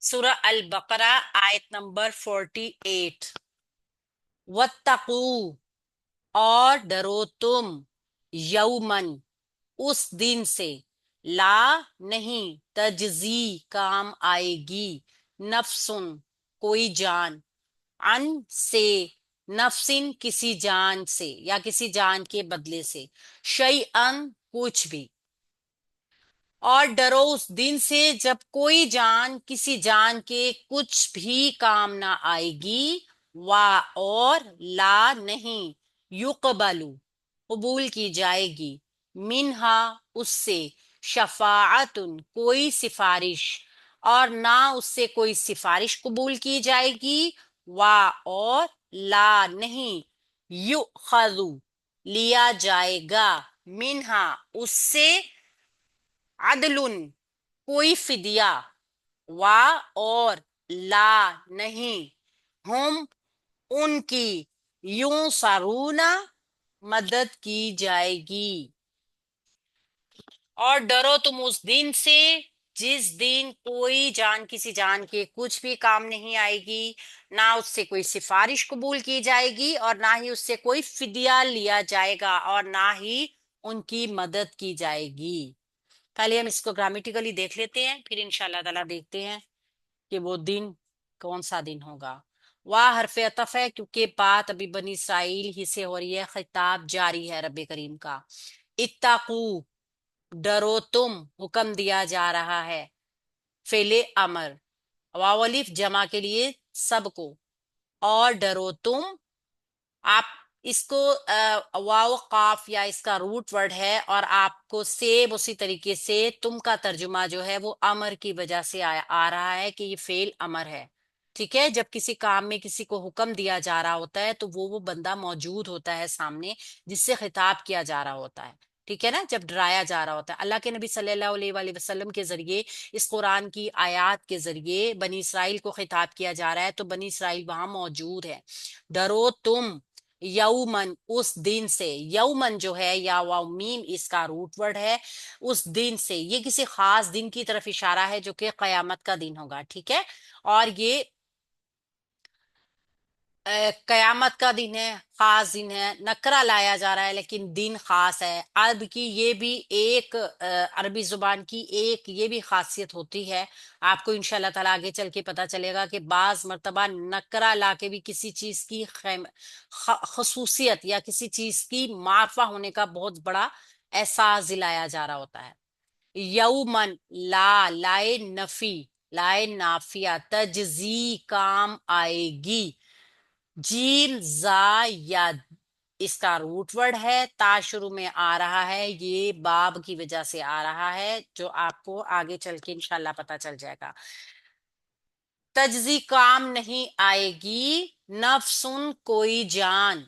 सूरह अल बकरा आयत नंबर 48। वत्तकू, और डरो तुम, यौमन, उस दिन से, ला, नहीं, तजजी, काम आएगी, नफ्सुन, कोई जान, अन, से, नफ्सिन, किसी जान से या किसी जान के बदले से, शैअन, कुछ भी। और डरो उस दिन से जब कोई जान किसी जान के कुछ भी काम ना आएगी, वा, और, ला, नहीं, युकबलु, कबूल की जाएगी, मिनहा, उससे, शफाअतुन, कोई सिफारिश, और ना उससे कोई सिफारिश कबूल की जाएगी, वा, और, ला, नहीं, युखज़ु, लिया जाएगा, मिनहा, उससे, अदलुन, कोई फिदिया, वा, और, ला, नहीं, हम, उनकी, यूं सारूना, मदद की जाएगी। और डरो तुम उस दिन से जिस दिन कोई जान किसी जान के कुछ भी काम नहीं आएगी, ना उससे कोई सिफारिश कबूल की जाएगी, और ना ही उससे कोई फिदिया लिया जाएगा, और ना ही उनकी मदद की जाएगी। पहले हम इसको ग्रामेटिकली देख लेते हैं, फिर इंशाल्लाह ताला देखते हैं कि वो दिन कौन सा दिन होगा। वाह हरफ अतफ है क्योंकि बात अभी बनी इसराइल ही से हो रही है, खिताब जारी है रब्बे करीम का। इत्ताकू, डरो तुम, हुक्म दिया जा रहा है, फेले अमर, वावलिफ जमा के लिए सबको, और डरो तुम, आप इसको वाव काफ या इसका रूट वर्ड है, और आपको सेम उसी तरीके से तुम का तर्जुमा जो है वो अमर की वजह से आ रहा है कि ये फेल अमर है। ठीक है, जब किसी काम में किसी को हुक्म दिया जा रहा होता है तो वो बंदा मौजूद होता है सामने जिससे खिताब किया जा रहा होता है। ठीक है ना, जब डराया जा रहा होता है, अल्लाह के नबी सल्लल्लाहु अलैहि वसल्लम के जरिए इस कुरान की आयत के जरिए बनी इसराइल को खिताब किया जा रहा है, तो बनी इसराइल वहां मौजूद है। डरो तुम, यौमन, उस दिन से, यौमन जो है या वाव मीम इसका रूट वर्ड है, उस दिन से, ये किसी खास दिन की तरफ इशारा है जो कि कयामत का दिन होगा। ठीक है, और ये कयामत का दिन है, खास दिन है, नकरा लाया जा रहा है लेकिन दिन खास है। अरब की ये भी एक अरबी जुबान की एक ये भी खासियत होती है, आपको इंशाल्लाह ताला आगे चल के पता चलेगा कि बाज मर्तबा नकरा ला के भी किसी चीज की खसूसियत या किसी चीज की मार्फा होने का बहुत बड़ा एहसास दिलाया जा रहा होता है। यौमन, ला, लाए नफी, लाए नाफिया, तजजी, काम आएगी, जीम जा या, इसका रूट वर्ड है, ता शुरू में आ रहा है, ये बाब की वजह से आ रहा है जो आपको आगे चल के इंशाल्लाह पता चल जाएगा। तजजी, काम नहीं आएगी, नफसुन, कोई जान,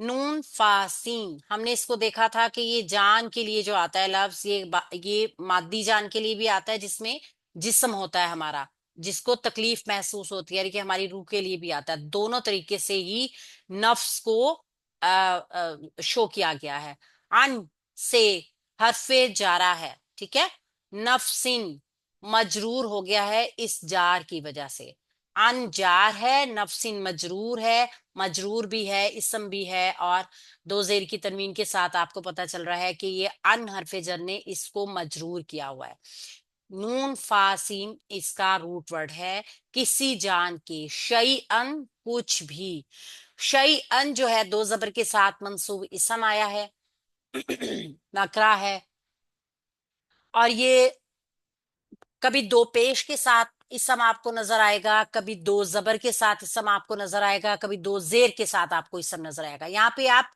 नून फासीन, हमने इसको देखा था कि ये जान के लिए जो आता है लफ्ज, ये मादी जान के लिए भी आता है जिसमें जिस्म होता है हमारा, जिसको तकलीफ महसूस होती है, यानी कि हमारी रूह के लिए भी आता है। दोनों तरीके से ही नफ्स को शो किया गया है। अन, से, हरफे जारा है। ठीक है, नफसिन, मजरूर हो गया है इस जार की वजह से। अन जार है, नफसिन मजरूर है, मजरूर भी है, इसम भी है, और दो जेर की तनवीन के साथ आपको पता चल रहा है कि ये अन हरफे जर ने इसको मजरूर किया हुआ है। नून फासीन इसका रूट वर्ड है, किसी जान के, शई अन, कुछ भी। शई अन जो है दो जबर के साथ मंसूब इसम आया है, नकरा है, और ये कभी दो पेश के साथ इसम आपको नजर आएगा, कभी दो जबर के साथ इसम आपको नजर आएगा, कभी दो जेर के साथ आपको इसम नजर आएगा। यहाँ पे आप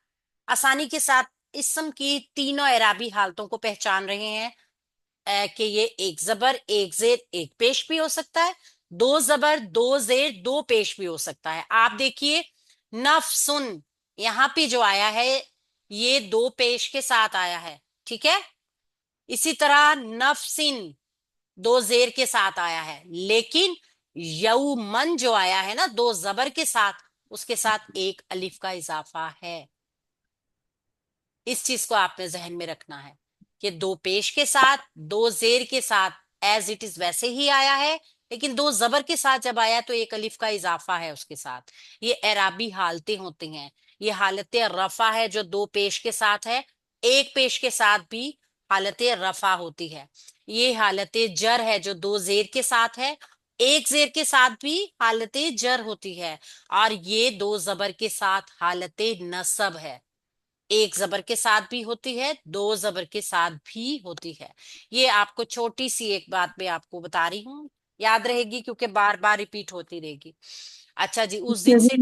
आसानी के साथ इसम की तीनों एराबी हालतों को पहचान रहे हैं, कि ये एक जबर एक जेर एक पेश भी हो सकता है, दो जबर दो जेर दो पेश भी हो सकता है। आप देखिए नफसुन, यहाँ पे जो आया है ये दो पेश के साथ आया है। ठीक है, इसी तरह नफसिन दो जेर के साथ आया है, लेकिन यौमन जो आया है ना दो जबर के साथ, उसके साथ एक अलिफ का इजाफा है। इस चीज को आपने जहन में रखना है कि दो पेश के साथ दो जेर के साथ एज इट इज वैसे ही आया है, लेकिन दो जबर के साथ जब आया तो एक अलिफ का इजाफा है उसके साथ। ये एराबी हालतें होती हैं। ये हालत रफा है जो दो पेश के साथ है, एक पेश के साथ भी हालत रफा होती है। ये हालत जर है जो दो जेर के साथ है, एक जेर के साथ भी हालत जर होती है। और ये दो जबर के साथ हालत नसब है, एक जबर के साथ भी होती है, दो जबर के साथ भी होती है। ये आपको छोटी सी एक बात मैं आपको बता रही हूँ, याद रहेगी क्योंकि बार बार रिपीट होती रहेगी। अच्छा जी, उस दिन से।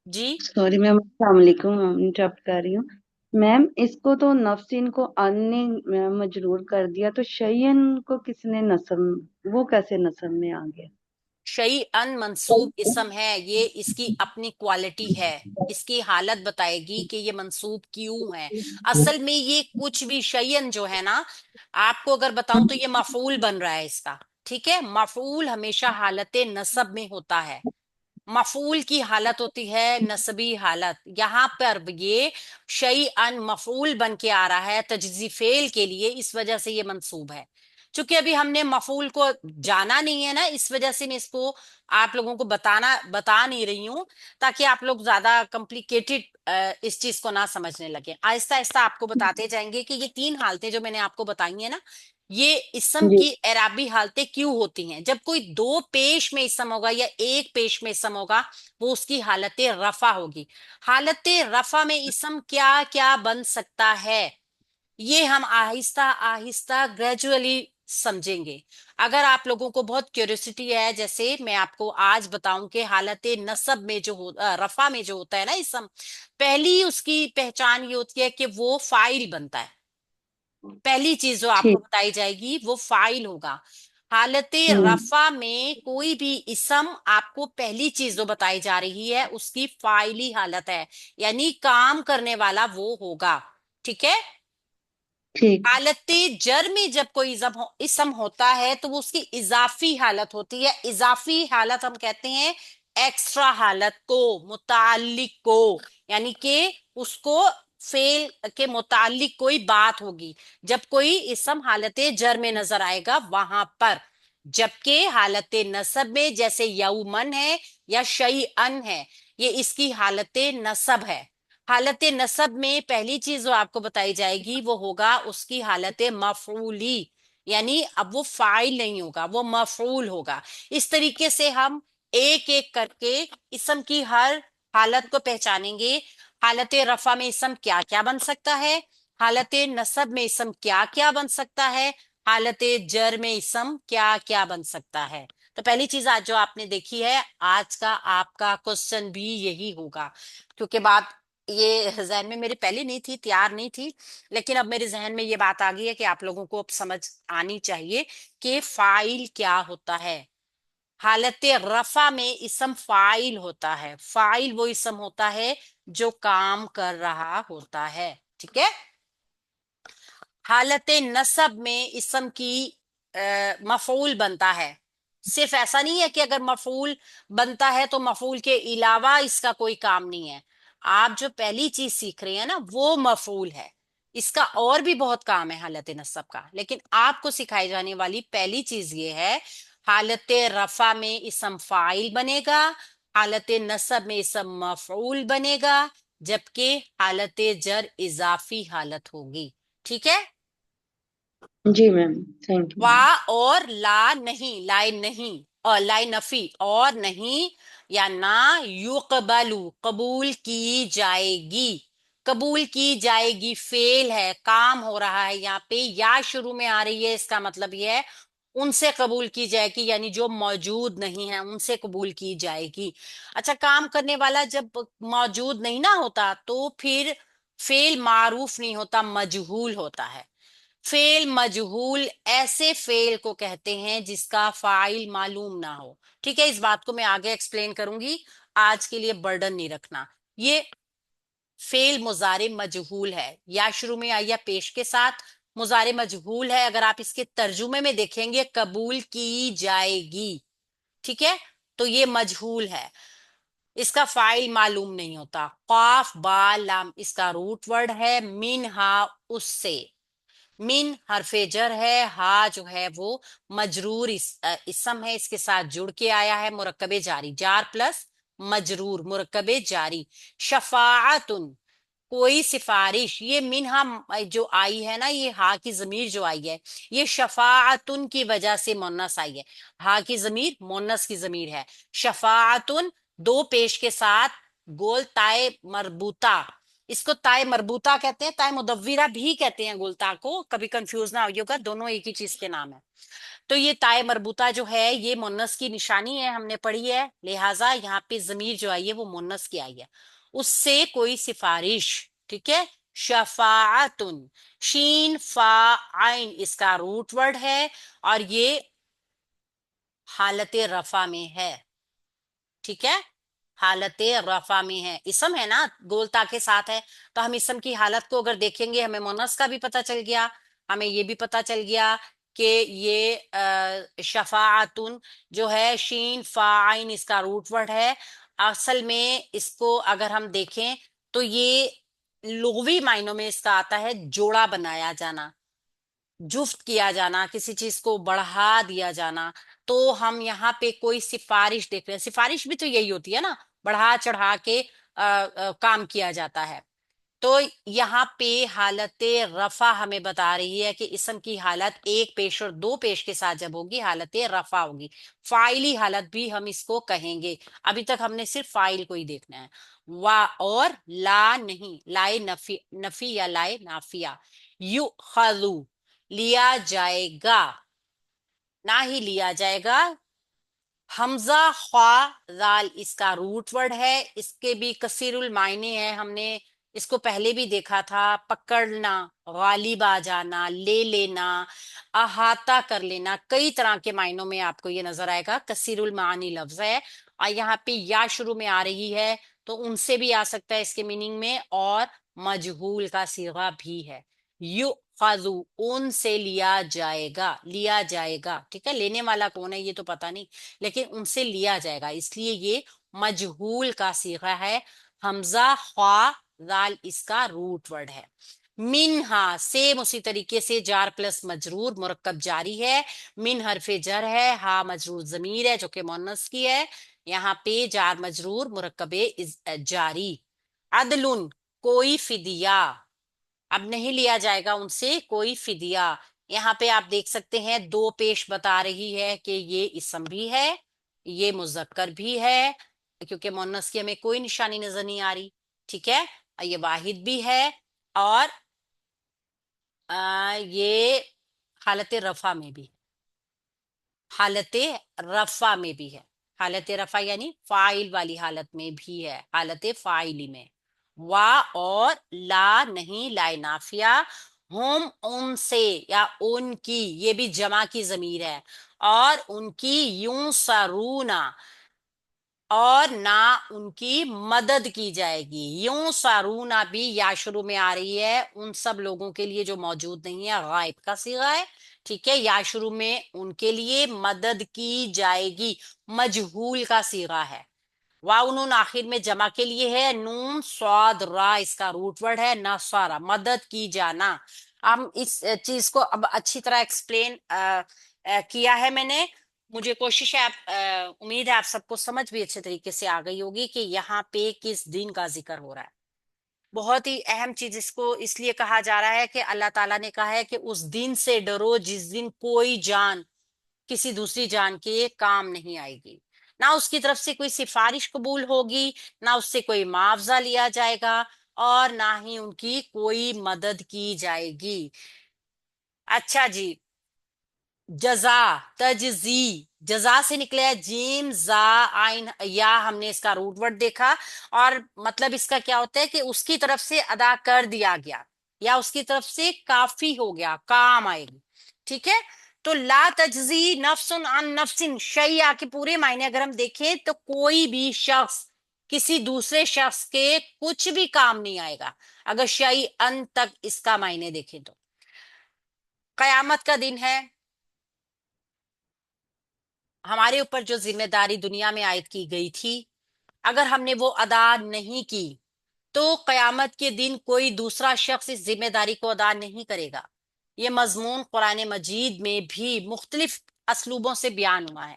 जी। सॉरी मैम, अस्सलाम वालेकुम, इंटरप्ट कर रही हूँ। मैम इसको तो नफसीन को अन ने मजरूर कर दिया, तो शयन को किसने नस्ब, वो कैसे नस्ब में आ गया? शई अन मंसूब इसम है, ये इसकी अपनी क्वालिटी है, इसकी हालत बताएगी कि ये मंसूब क्यों है। असल में ये कुछ भी शयन जो है ना, आपको अगर बताऊं तो ये मफूल बन रहा है इसका। ठीक है, मफूल हमेशा हालत नसब में होता है। मफूल की हालत होती है नस्बी हालत। यहाँ पर ये शई अन मफूल बन के आ रहा है तजज़ी फेल के लिए, इस वजह से ये मंसूब है। चूंकि अभी हमने मफूल को जाना नहीं है ना, इस वजह से मैं इसको आप लोगों को बता नहीं रही हूँ, ताकि आप लोग ज्यादा कॉम्प्लिकेटेड इस चीज को ना समझने लगे। आहिस्ता आहिस्ता आपको बताते जाएंगे कि ये तीन हालतें जो मैंने आपको बताई है ना, ये इसम जी। की एराबी हालतें क्यों होती हैं। जब कोई दो पेश में इसम होगा या एक पेश में इसम होगा, वो उसकी हालत रफा होगी। हालत रफा में इसम क्या क्या बन सकता है, ये हम आहिस्ता आहिस्ता ग्रेजुअली समझेंगे। अगर आप लोगों को बहुत क्यूरियोसिटी है, जैसे मैं आपको आज बताऊं कि हालत नसब में रफा में जो होता है ना इसम, पहली उसकी पहचान ये होती है कि वो फाइल बनता है। पहली चीज जो आपको ठीक। बताई जाएगी वो फाइल होगा। हालत हम्म। रफा में कोई भी इसम आपको पहली चीज जो बताई जा रही है उसकी फाइली हालत है, यानी काम करने वाला वो होगा। ठीक है। ठीक। हालत जर में जब कोई इसम होता है तो वो उसकी इजाफी हालत होती है। इजाफी हालत हम कहते हैं एक्स्ट्रा हालत को, मुतालिक को, यानी कि उसको फेल के मुतालिक कोई बात होगी जब कोई इसम हालत जर में नजर आएगा वहां पर। जबकि हालत नसब में जैसे यौमन है या शई अन है, ये इसकी हालत नसब है। हालत नसब में पहली चीज जो आपको बताई जाएगी वो होगा उसकी हालत मफूली, यानी अब वो फाइल नहीं होगा, वो मफूल होगा। इस तरीके से हम एक एक करके इसम की हर हालत को पहचानेंगे। हालत रफा में इसम क्या क्या बन सकता है, हालत नसब में इसम क्या क्या बन सकता है, हालत जर में इसम क्या क्या बन सकता है। तो पहली चीज आज जो आपने देखी है, आज का आपका क्वेश्चन भी यही होगा। क्योंकि बात ये जहन में मेरे पहले नहीं थी, तैयार नहीं थी, लेकिन अब मेरे जहन में ये बात आ गई है कि आप लोगों को अब समझ आनी चाहिए कि फाइल क्या होता है। हालत रफा में इसम फाइल होता है। फाइल वो इसम होता है जो काम कर रहा होता है। ठीक है। हालत नसब में इसम की मफूल बनता है। सिर्फ ऐसा नहीं है कि अगर मफूल बनता है तो मफूल के अलावा इसका कोई काम नहीं है। आप जो पहली चीज सीख रहे हैं ना वो मफूल है, इसका और भी बहुत काम है हालत नसब का, लेकिन आपको सिखाई जाने वाली पहली चीज ये है, हालत रफा में इसम फाइल बनेगा, हालत नसब में इसम मफूल बनेगा, जबकि हालत जर इजाफी हालत होगी। ठीक है। जी मैम, थैंक यू। वा और ला नहीं, लाए नहीं, और लाए नफी और नहीं, या ना युकबलू कबूल की जाएगी। कबूल की जाएगी फेल है, काम हो रहा है यहाँ पे, या शुरू में आ रही है, इसका मतलब ये है उनसे कबूल की जाएगी, यानी जो मौजूद नहीं है उनसे कबूल की जाएगी। अच्छा, काम करने वाला जब मौजूद नहीं ना होता तो फिर फेल मारूफ नहीं होता, मजहूल होता है। फेल मजहूल ऐसे फेल को कहते हैं जिसका फाइल मालूम ना हो। ठीक है, इस बात को मैं आगे एक्सप्लेन करूंगी, आज के लिए बर्डन नहीं रखना। ये फेल मुजारे मजहूल है, या शुरू में आई या पेश के साथ मुजारे मजहूल है। अगर आप इसके तर्जुमे में देखेंगे कबूल की जाएगी, ठीक है, तो ये मजहूल है, इसका फाइल मालूम नहीं होता। काफ बा लाम इसका रूट वर्ड है, मिन हा उससे। मिन हरफे जर है, हा जो है वो मजरूर इसम है, इसके साथ जुड़ के आया है, मुरक्कबे जारी, जार प्लस मजरूर, मुरक्कबे जारी। शफाअतुन, कोई सिफारिश, ये मिनहा जो आई है ना, ये हा की जमीर जो आई है, ये शफाअतुन की वजह से मुन्नस आई है। हा की जमीर मुन्नस की जमीर है। शफाअतुन, दो पेश के साथ, गोल ताए मरबूता, इसको ताए मरबूता कहते हैं, ताए मुदव्विरा भी कहते हैं गोलता को, कभी कंफ्यूज ना होइएगा, दोनों एक ही चीज के नाम है। तो ये ताए मरबूता जो है ये मुन्नस की निशानी है, हमने पढ़ी है, लिहाजा यहाँ पे जमीर जो आई है वो मुन्नस की आई है। उससे कोई सिफारिश, ठीक है। शफाअतुन, शीन फा आइन इसका रूट वर्ड है, और ये हालत रफा में है, ठीक है। हालत रफा में है, इसम है ना, गोलता के साथ है, तो हम इसम की हालत को अगर देखेंगे, हमें मुन्नस का भी पता चल गया, हमें ये भी पता चल गया कि ये शफाअतुन जो है, शीन फाइन इसका रूट वर्ड है। असल में इसको अगर हम देखें तो ये लुगवी मायनों में इसका आता है जोड़ा बनाया जाना, जुफ्त किया जाना, किसी चीज को बढ़ा दिया जाना। तो हम यहाँ पे कोई सिफारिश देख रहे हैं, सिफारिश भी तो यही होती है ना, बढ़ा चढ़ा के काम किया जाता है। तो यहाँ पे हालत रफा हमें बता रही है कि इसम की हालत एक पेश और दो पेश के साथ जब होगी हालत रफा होगी। फाइली हालत भी हम इसको कहेंगे। अभी तक हमने सिर्फ फाइल को ही देखना है। वा और ला नहीं, लाए नफी, नफी या लाए नाफिया। यू खलू, लिया जाएगा, ना ही लिया जाएगा। हमजा ख्वा दाल इसका रूट वर्ड है, इसके भी कसीरुल मायने हैं, हमने इसको पहले भी देखा था। पकड़ना, गालिब आ जाना, ले लेना, अहाता कर लेना, कई तरह के मायनों में आपको ये नजर आएगा। कसीरुल मानी लफ्ज है, और यहाँ पे या शुरू में आ रही है, तो उनसे भी आ सकता है इसके मीनिंग में, और मजहूल का सीगा भी है। यू खाजू, उनसे लिया जाएगा, लिया जाएगा, ठीक है। लेने वाला कौन है ये तो पता नहीं, लेकिन उनसे लिया जाएगा, इसलिए ये मजहूल का सीगा है। हमजा ख्वा दाल इसका रूट वर्ड है। मिनहा, सेम उसी तरीके से जार प्लस मजरूर, मुरक्कब जारी है। मिन हरफे जर है, हा मजरूर जमीर है जो कि मुन्नस की है। यहाँ पे जार मजरूर मुरक्कबे जारी। अदलुन, कोई फिदिया, अब नहीं लिया जाएगा उनसे कोई फिदिया। यहाँ पे आप देख सकते हैं दो पेश बता रही है कि ये इसम भी है, ये मुजक्कर भी है, क्योंकि मुन्नस की हमें कोई निशानी नजर नहीं आ रही, ठीक है। ये वाहिद भी है, और ये हालत रफा में भी, हालत रफा में भी है। हालत रफा यानी फाइल वाली हालत में भी है, हालत फाइली में। वा और ला नहीं, लाए नाफिया। हम उनसे या उनकी, ये भी जमा की जमीर है, और उनकी यूं सरूना, और ना उनकी मदद की जाएगी। यूं सारूना भी या शुरू में आ रही है उन सब लोगों के लिए जो मौजूद नहीं है, गायब का सीगा है, ठीक है। या शुरू में उनके लिए मदद की जाएगी, मजहूल का सीगा है। वाव नून आखिर में जमा के लिए है, नून स्वाद रा इसका रूट वर्ड है, ना सारा, मदद की जाना। हम इस चीज को अब अच्छी तरह एक्सप्लेन किया है मैंने। मुझे कोशिश है, आप उम्मीद है आप सबको समझ भी अच्छे तरीके से आ गई होगी कि यहाँ पे किस दिन का जिक्र हो रहा है। बहुत ही अहम चीज इसको इसलिए कहा जा रहा है कि अल्लाह ताला ने कहा है कि उस दिन से डरो जिस दिन कोई जान किसी दूसरी जान के काम नहीं आएगी, ना उसकी तरफ से कोई सिफारिश कबूल होगी, ना उससे कोई मुआवजा लिया जाएगा, और ना ही उनकी कोई मदद की जाएगी। अच्छा जी, जजा, तजजी, जजा से निकला है जीम जा आइन या, हमने इसका रूट वर्ड देखा, और मतलब इसका क्या होता है कि उसकी तरफ से अदा कर दिया गया, या उसकी तरफ से काफी हो गया, काम आएगी, ठीक है। तो ला तजजी नफ्सुन अन नफ्सिन शैया के पूरे मायने अगर हम देखें तो कोई भी शख्स किसी दूसरे शख्स के कुछ भी काम नहीं आएगा, अगर शई अन तक इसका मायने देखें तो। कयामत का दिन है, हमारे ऊपर जो जिम्मेदारी दुनिया में आयद की गई थी, अगर हमने वो अदा नहीं की तो कयामत के दिन कोई दूसरा शख्स इस जिम्मेदारी को अदा नहीं करेगा। یہ مضمون قرآن مجید میں بھی مختلف اسلوبوں سے بیان ہوا ہے.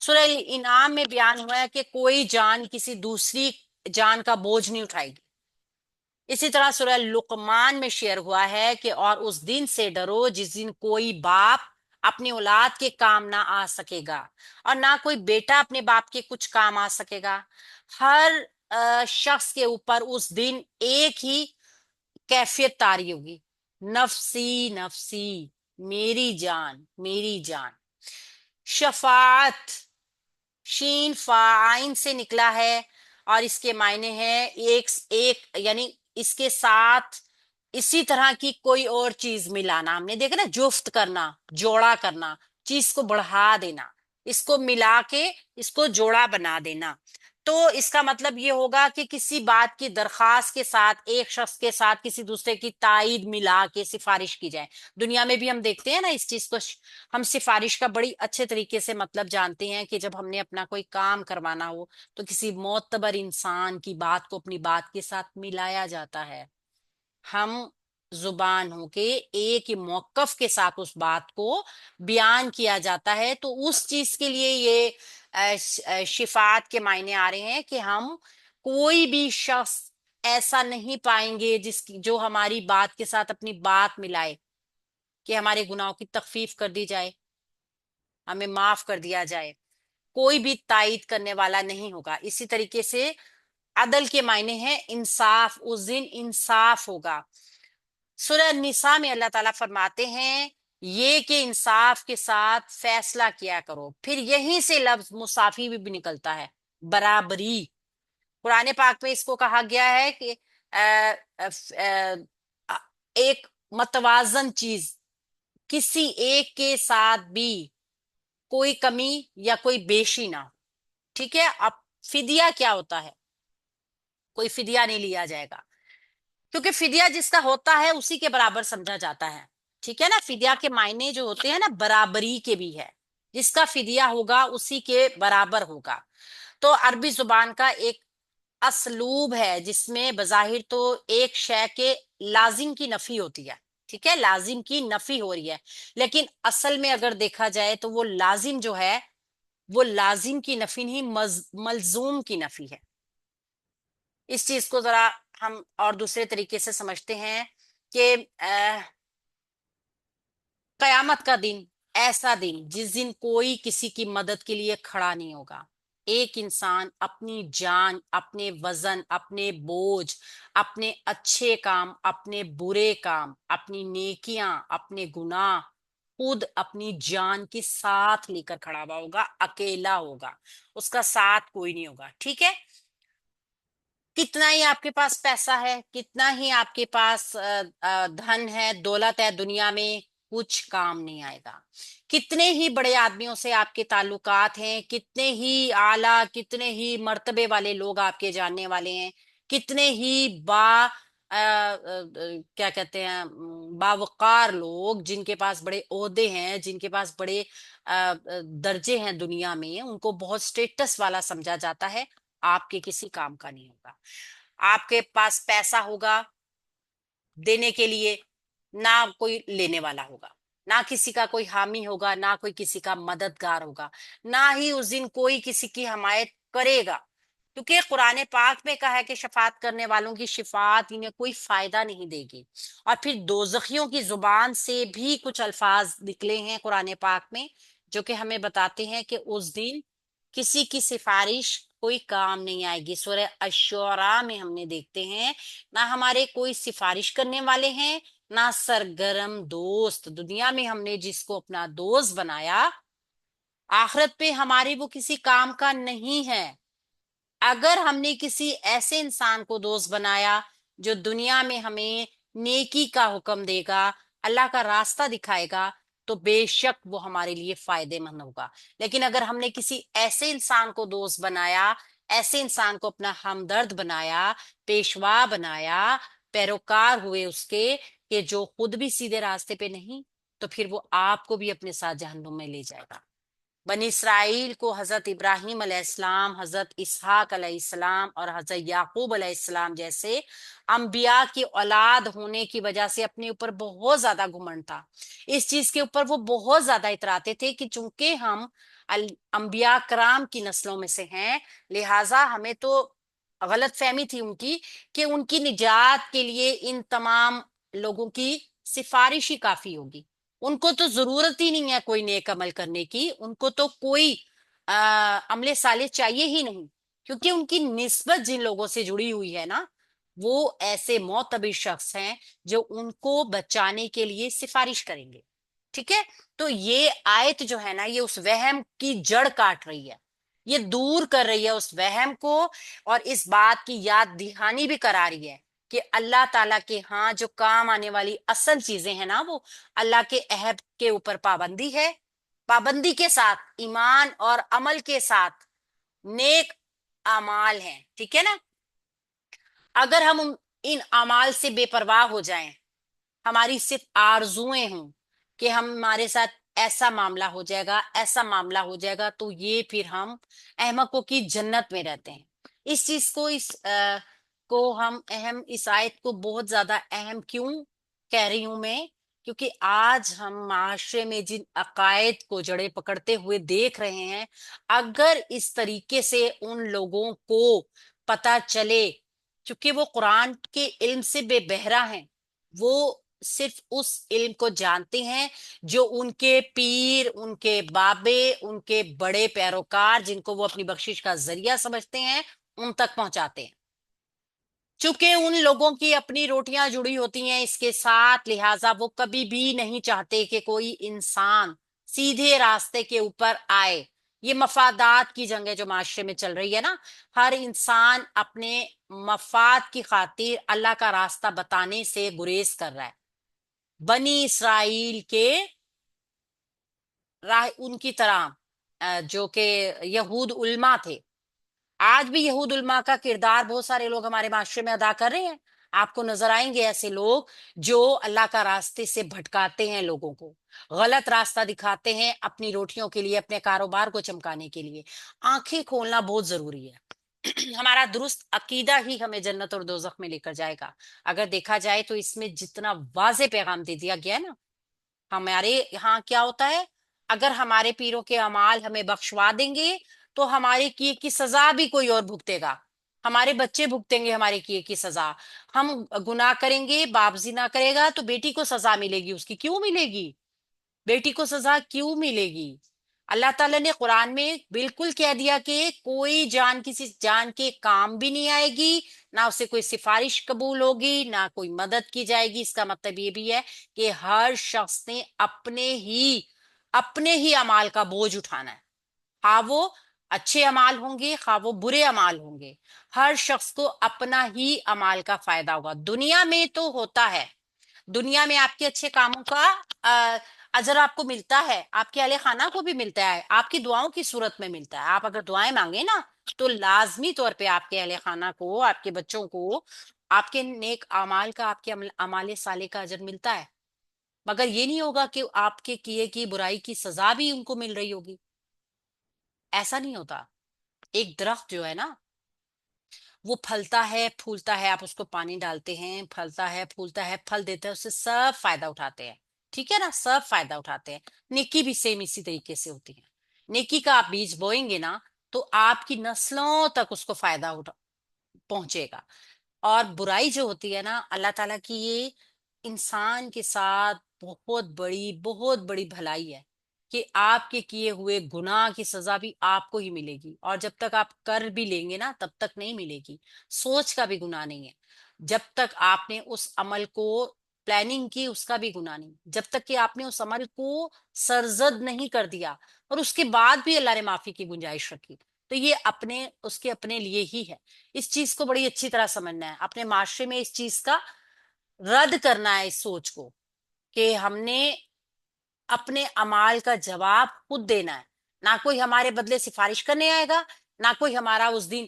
سورہ انعام میں بیان ہوا ہے کہ کوئی جان کسی دوسری جان کا بوجھ نہیں اٹھائے گی. اسی طرح سورہ لقمان میں شیئر ہوا ہے کہ اور اس دن سے ڈرو جس دن کوئی باپ اپنی اولاد کے کام نہ آ سکے گا اور نہ کوئی بیٹا اپنے باپ کے کچھ کام آ سکے گا. ہر شخص کے اوپر اس دن ایک ہی کیفیت طاری ہوگی: نفسی نفسی، میری جان میری جان. شفاعت، شین فا آئین سے نکلا ہے اور اس کے معنی ہے ایک ایک، یعنی اس کے ساتھ اسی طرح کی کوئی اور چیز ملانا. ہم نے دیکھا نا، جفت کرنا، جوڑا کرنا، چیز کو بڑھا دینا، اس کو ملا کے اس کو جوڑا بنا دینا. تو اس کا مطلب یہ ہوگا کہ کسی بات کی درخواست کے ساتھ ایک شخص کے ساتھ کسی دوسرے کی تائید ملا کے سفارش کی جائے. دنیا میں بھی ہم دیکھتے ہیں نا اس چیز کو. ہم سفارش کا بڑی اچھے طریقے سے مطلب جانتے ہیں کہ جب ہم نے اپنا کوئی کام کروانا ہو تو کسی معتبر انسان کی بات کو اپنی بات کے ساتھ ملایا جاتا ہے. ہم زبان ہو کے ایک ہی موقف کے ساتھ اس بات کو بیان کیا جاتا ہے. تو اس چیز کے لیے یہ شفاعت کے معنی آ رہے ہیں کہ ہم کوئی بھی شخص ایسا نہیں پائیں گے جو ہماری بات کے ساتھ اپنی بات ملائے کہ ہمارے گناہوں کی تخفیف کر دی جائے، ہمیں معاف کر دیا جائے. کوئی بھی تائید کرنے والا نہیں ہوگا. اسی طریقے سے عدل کے معنی ہے انصاف. اس دن انصاف ہوگا. سورہ نساء میں اللہ تعالیٰ فرماتے ہیں یہ کہ انصاف کے ساتھ فیصلہ کیا کرو. پھر یہیں سے لفظ مساوی بھی نکلتا ہے، برابری. قرآن پاک میں اس کو کہا گیا ہے کہ ایک متوازن چیز، کسی ایک کے ساتھ بھی کوئی کمی یا کوئی بیشی نہ ہو. ٹھیک ہے. اب فدیہ کیا ہوتا ہے؟ کوئی فدیہ نہیں لیا جائے گا، کیونکہ فدیہ جس کا ہوتا ہے اسی کے برابر سمجھا جاتا ہے. ٹھیک ہے نا. فدیہ کے معنی جو ہوتے ہیں نا، برابری کے بھی ہے. جس کا فدیہ ہوگا اسی کے برابر ہوگا. تو عربی زبان کا ایک اسلوب ہے جس میں بظاہر تو ایک شے کے لازم کی نفی ہوتی ہے. ٹھیک ہے، لازم کی نفی ہو رہی ہے، لیکن اصل میں اگر دیکھا جائے تو وہ لازم جو ہے وہ لازم کی نفی نہیں، ملزوم کی نفی ہے. اس چیز کو ذرا ہم اور دوسرے طریقے سے سمجھتے ہیں کہ قیامت کا دن ایسا دن جس دن کوئی کسی کی مدد کے لیے کھڑا نہیں ہوگا. ایک انسان اپنی جان، اپنے وزن، اپنے بوجھ، اپنے اچھے کام، اپنے برے کام، اپنی نیکیاں، اپنے گناہ، خود اپنی جان کے ساتھ لے کر کھڑا ہوا ہوگا. اکیلا ہوگا، اس کا ساتھ کوئی نہیں ہوگا. ٹھیک ہے. کتنا ہی آپ کے پاس پیسہ ہے، کتنا ہی آپ کے پاس دھن ہے، دولت ہے دنیا میں، کچھ کام نہیں آئے گا. کتنے ہی بڑے آدمیوں سے آپ کے تعلقات ہیں، کتنے ہی اعلیٰ، کتنے ہی مرتبے والے لوگ آپ کے جاننے والے ہیں، کتنے ہی کیا کہتے ہیں، باوقار لوگ جن کے پاس بڑے عہدے ہیں، جن کے پاس بڑے درجے ہیں دنیا میں، ان کو بہت سٹیٹس والا سمجھا جاتا ہے. آپ کے کسی کام کا نہیں ہوگا. آپ کے پاس پیسہ ہوگا دینے کے لیے، نہ کوئی لینے والا ہوگا، نہ کسی کا کوئی حامی ہوگا، نہ کوئی کسی کا مددگار ہوگا، نہ ہی اس دن کوئی کسی کی حمایت کرے گا. کیونکہ قرآن پاک میں کہا ہے کہ شفاعت کرنے والوں کی شفاعت انہیں کوئی فائدہ نہیں دے گی. اور پھر دوزخیوں کی زبان سے بھی کچھ الفاظ نکلے ہیں قرآن پاک میں جو کہ ہمیں بتاتے ہیں کہ اس دن کسی کی سفارش کوئی کام نہیں آئے گی. سورہ الشعراء میں ہم نے دیکھتے ہیں نہ ہمارے کوئی سفارش کرنے والے ہیں، نہ سرگرم دوست. دنیا میں ہم نے جس کو اپنا دوست بنایا، آخرت پہ ہماری وہ کسی کام کا نہیں ہے. اگر ہم نے کسی ایسے انسان کو دوست بنایا جو دنیا میں ہمیں نیکی کا حکم دے گا، اللہ کا راستہ دکھائے گا، تو بے شک وہ ہمارے لیے فائدے مند ہوگا. لیکن اگر ہم نے کسی ایسے انسان کو دوست بنایا، ایسے انسان کو اپنا ہمدرد بنایا، پیشوا بنایا، پیروکار ہوئے اس کے، کہ جو خود بھی سیدھے راستے پہ نہیں، تو پھر وہ آپ کو بھی اپنے ساتھ جہنم میں لے جائے گا. बनी इसराइल को हजरत इब्राहिम अलैहिस्सलाम, हजरत इसहाक अलैहिस्सलाम और हजरत याकूब अलैहिस्सलाम जैसे अंबिया की औलाद होने की वजह से अपने ऊपर बहुत ज्यादा घुमंड था। इस चीज के ऊपर वो बहुत ज्यादा इतराते थे कि चूंकि हम अंबिया कराम की नस्लों में से हैं, लिहाजा हमें तो गलत फहमी थी उनकी कि उनकी निजात के लिए इन तमाम लोगों की सिफारिश ही काफी होगी। उनको तो जरूरत ही नहीं है कोई नेक अमल करने की, उनको तो कोई अमले साले चाहिए ही नहीं, क्योंकि उनकी निस्बत जिन लोगों से जुड़ी हुई है ना, वो ऐसे मोतबी शख्स हैं जो उनको बचाने के लिए सिफारिश करेंगे। ठीक है। तो ये आयत जो है ना, ये उस वहम की जड़ काट रही है, ये दूर कर रही है उस वहम को, और इस बात की याद दहानी भी करा रही है कि अल्लाह ताला के यहाँ जो काम आने वाली असल चीजें हैं ना, वो अल्लाह के अहद के ऊपर पाबंदी है, पाबंदी के साथ ईमान और अमल के साथ नेक अमाल हैं। ठीक है ना। अगर हम इन अमाल से बेपरवाह हो जाएं, हमारी सिर्फ आरजुएं हों कि हम हमारे साथ ऐसा मामला हो जाएगा, ऐसा मामला हो जाएगा, तो ये फिर हम अहमकों की जन्नत में रहते हैं। इस चीज को को हम अहम, इस आयत को बहुत ज्यादा अहम क्यों कह रही हूं मैं, क्योंकि आज हम माशरे में जिन अकायद को जड़े पकड़ते हुए देख रहे हैं, अगर इस तरीके से उन लोगों को पता चले, क्योंकि वो कुरान के इल्म से बेबहरा हैं, वो सिर्फ उस इल्म को जानते हैं जो उनके पीर, उनके बाबे, उनके बड़े पैरोकार, जिनको वो अपनी बख्शिश का जरिया समझते हैं, उन तक पहुंचाते हैं। चूंकि उन लोगों की अपनी रोटियां जुड़ी होती हैं इसके साथ, लिहाजा वो कभी भी नहीं चाहते कि कोई इंसान सीधे रास्ते के ऊपर आए। ये मफादात की जंग है जो माशरे में चल रही है ना, हर इंसान अपने मफाद की खातिर अल्लाह का रास्ता बताने से गुरेज कर रहा है। बनी इसराइल के राह उनकी तरह जो कि यहूद उल्मा थे, आज भी यहूद उल्मा का किरदार बहुत सारे लोग हमारे माशरे में अदा कर रहे हैं। आपको नजर आएंगे ऐसे लोग जो अल्लाह का रास्ते से भटकाते हैं, लोगों को गलत रास्ता दिखाते हैं अपनी रोटियों के लिए, अपने कारोबार को चमकाने के लिए। आंखें खोलना बहुत जरूरी है। हमारा दुरुस्त अकीदा ही हमें जन्नत और दोजख में लेकर जाएगा। अगर देखा जाए तो इसमें जितना वाज़े पैगाम दे दिया गया है ना, हमारे यहाँ क्या होता है, अगर हमारे पीरों के अमाल हमें बख्शवा देंगे तो हमारे किए की सजा भी कोई और भुगतेगा, हमारे बच्चे भुगतेंगे हमारे किए की सजा। हम गुनाह करेंगे, बाप जिना करेगा तो बेटी को सजा मिलेगी, उसकी क्यों मिलेगी, बेटी को सजा क्यों मिलेगी। अल्लाह ताला ने कुरान में बिल्कुल कह दिया कि कोई जान किसी जान के काम भी नहीं आएगी, ना उससे कोई सिफारिश कबूल होगी, ना कोई मदद की जाएगी। इसका मतलब ये भी है कि हर शख्स ने अपने ही अमाल का बोझ उठाना है। खा वो अच्छे अमाल होंगे, खा वो बुरे अमाल होंगे, हर शख्स को अपना ही अमाल का फायदा होगा। दुनिया में तो होता है, दुनिया में आपके अच्छे कामों का अ, अजर आपको मिलता है, आपके अहले खाना को भी मिलता है, आपकी दुआओं की सूरत में मिलता है। आप अगर दुआएं मांगे ना, तो लाजमी तौर पे आपके अहले खाना को, आपके बच्चों को, आपके नेक अमाल का, आपके अमाले साले का अजर मिलता है। मगर ये नहीं होगा कि आपके किए की बुराई की सजा भी उनको मिल रही होगी, ऐसा नहीं होता। एक दरख्त जो है ना, वो फलता है फूलता है, आप उसको पानी डालते हैं, फलता है फूलता है, फल देता है, उससे सब फायदा उठाते हैं। ठीक है ना, सब फायदा उठाते हैं। नेकी भी सेम इसी तरीके से होती है। नेकी का आप बीज बोएंगे ना, तो आपकी नस्लों तक उसको फायदा उठा पहुंचेगा। और बुराई जो होती है ना, अल्लाह ताला की ये इंसान के साथ बहुत बड़ी भलाई है कि आपके किए हुए गुनाह की सजा भी आपको ही मिलेगी, और जब तक आप कर भी लेंगे ना, तब तक नहीं मिलेगी। सोच का भी गुनाह नहीं है, जब तक आपने उस अमल को प्लानिंग की, उसका भी गुनाह नहीं, जब तक कि आपने उस अमल को सरजद नहीं कर दिया और उसके बाद भी अल्लाह ने माफी की गुंजाइश रखी, तो ये अपने उसके अपने लिए ही है। इस चीज को बड़ी अच्छी तरह समझना है, अपने माशरे में इस चीज का रद्द करना है, इस सोच को कि हमने अपने अमाल का जवाब खुद देना है। ना कोई हमारे बदले सिफारिश करने आएगा, ना कोई हमारा उस दिन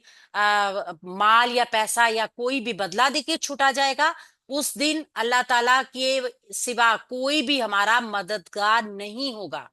माल या पैसा या कोई भी बदला देके छुटा जाएगा। उस दिन अल्लाह ताला के सिवा कोई भी हमारा मददगार नहीं होगा।